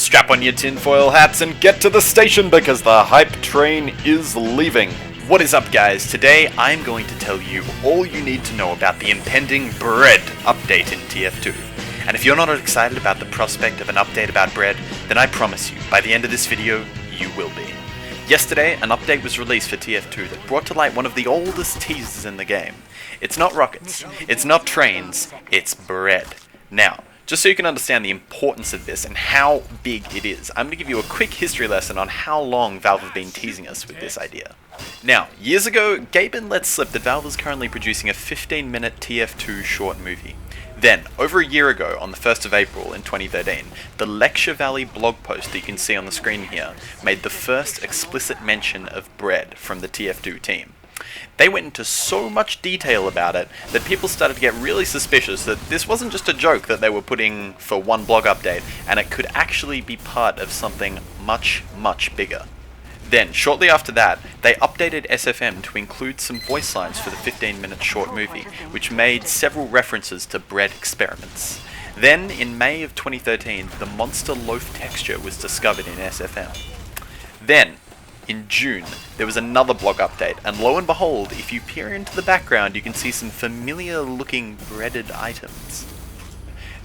Strap on your tinfoil hats and get to the station because the hype train is leaving. What is up, guys? Today I'm going to tell you all you need to know about the impending bread update in TF2. And if you're not excited about the prospect of an update about bread, then I promise you, by the end of this video, you will be. Yesterday, an update was released for TF2 that brought to light one of the oldest teasers in the game. It's not rockets, it's not trains, it's bread. Now, just so you can understand the importance of this and how big it is, I'm going to give you a quick history lesson on how long Valve have been teasing us with this idea. Now, years ago, Gaben let slip that Valve is currently producing a 15-minute TF2 short movie. Then, over a year ago, on the 1st of April in 2013, the Lecture Valley blog post that you can see on the screen here made the first explicit mention of bread from the TF2 team. They went into so much detail about it that people started to get really suspicious that this wasn't just a joke that they were putting for one blog update, and it could actually be part of something much, much bigger. Then, shortly after that, they updated SFM to include some voice lines for the 15-minute short movie, which made several references to bread experiments. Then, in May of 2013, the monster loaf texture was discovered in SFM. Then, in June, there was another blog update, and lo and behold, if you peer into the background, you can see some familiar-looking breaded items.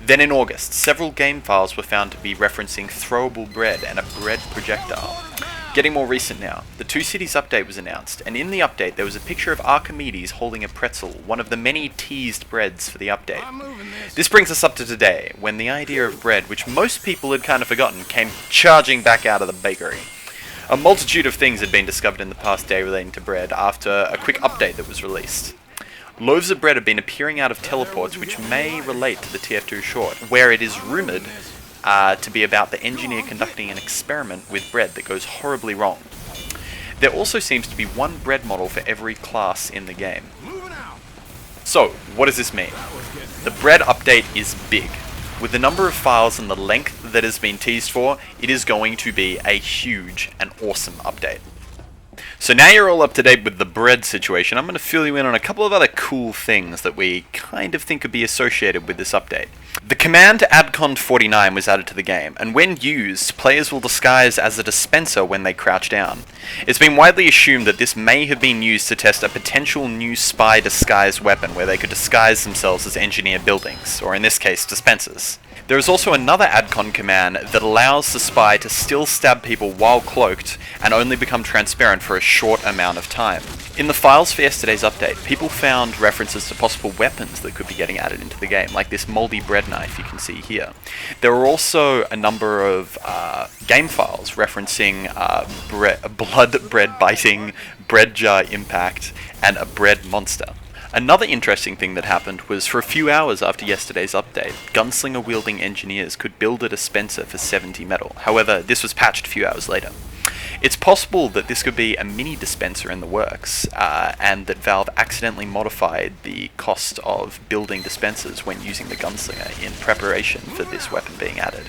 Then in August, several game files were found to be referencing throwable bread and a bread projectile. Getting more recent now, the Two Cities update was announced, and in the update there was a picture of Archimedes holding a pretzel, one of the many teased breads for the update. This brings us up to today, when the idea of bread, which most people had kind of forgotten, came charging back out of the bakery. A multitude of things had been discovered in the past day relating to bread after a quick update that was released. Loaves of bread have been appearing out of teleports which may relate to the TF2 short, where it is rumoured to be about the engineer conducting an experiment with bread that goes horribly wrong. There also seems to be one bread model for every class in the game. So, what does this mean? The bread update is big. With the number of files and the length that has been teased for, it is going to be a huge and awesome update. So now you're all up to date with the bread situation, I'm going to fill you in on a couple of other cool things that we kind of think could be associated with this update. The command adcon49 was added to the game, and when used, players will disguise as a dispenser when they crouch down. It's been widely assumed that this may have been used to test a potential new spy disguised weapon where they could disguise themselves as engineer buildings, or in this case, dispensers. There is also another adcon command that allows the spy to still stab people while cloaked and only become transparent for a short amount of time. In the files for yesterday's update, people found references to possible weapons that could be getting added into the game, like this moldy bread knife you can see here. There are also a number of game files referencing blood bread biting, bread jar impact, and a bread monster. Another interesting thing that happened was for a few hours after yesterday's update, gunslinger-wielding engineers could build a dispenser for 70 metal. However, this was patched a few hours later. It's possible that this could be a mini dispenser in the works, and that Valve accidentally modified the cost of building dispensers when using the gunslinger in preparation for this weapon being added.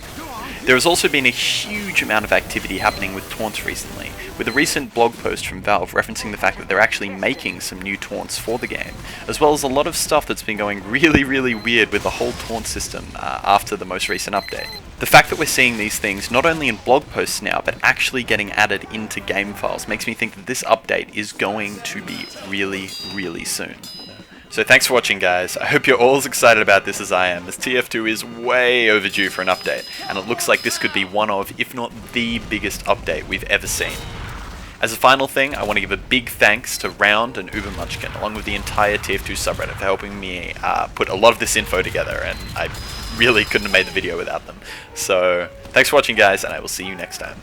There has also been a huge amount of activity happening with taunts recently, with a recent blog post from Valve referencing the fact that they're actually making some new taunts for the game, as well as a lot of stuff that's been going really weird with the whole taunt system after the most recent update. The fact that we're seeing these things not only in blog posts now, but actually getting added into game files makes me think that this update is going to be really soon. So thanks for watching, guys. I hope you're all as excited about this as I am, as TF2 is way overdue for an update, and it looks like this could be one of, if not the biggest update we've ever seen. As a final thing, I want to give a big thanks to Round and Uber Munchkin, along with the entire TF2 subreddit, for helping me put a lot of this info together, and I really couldn't have made the video without them. So, thanks for watching, guys, and I will see you next time.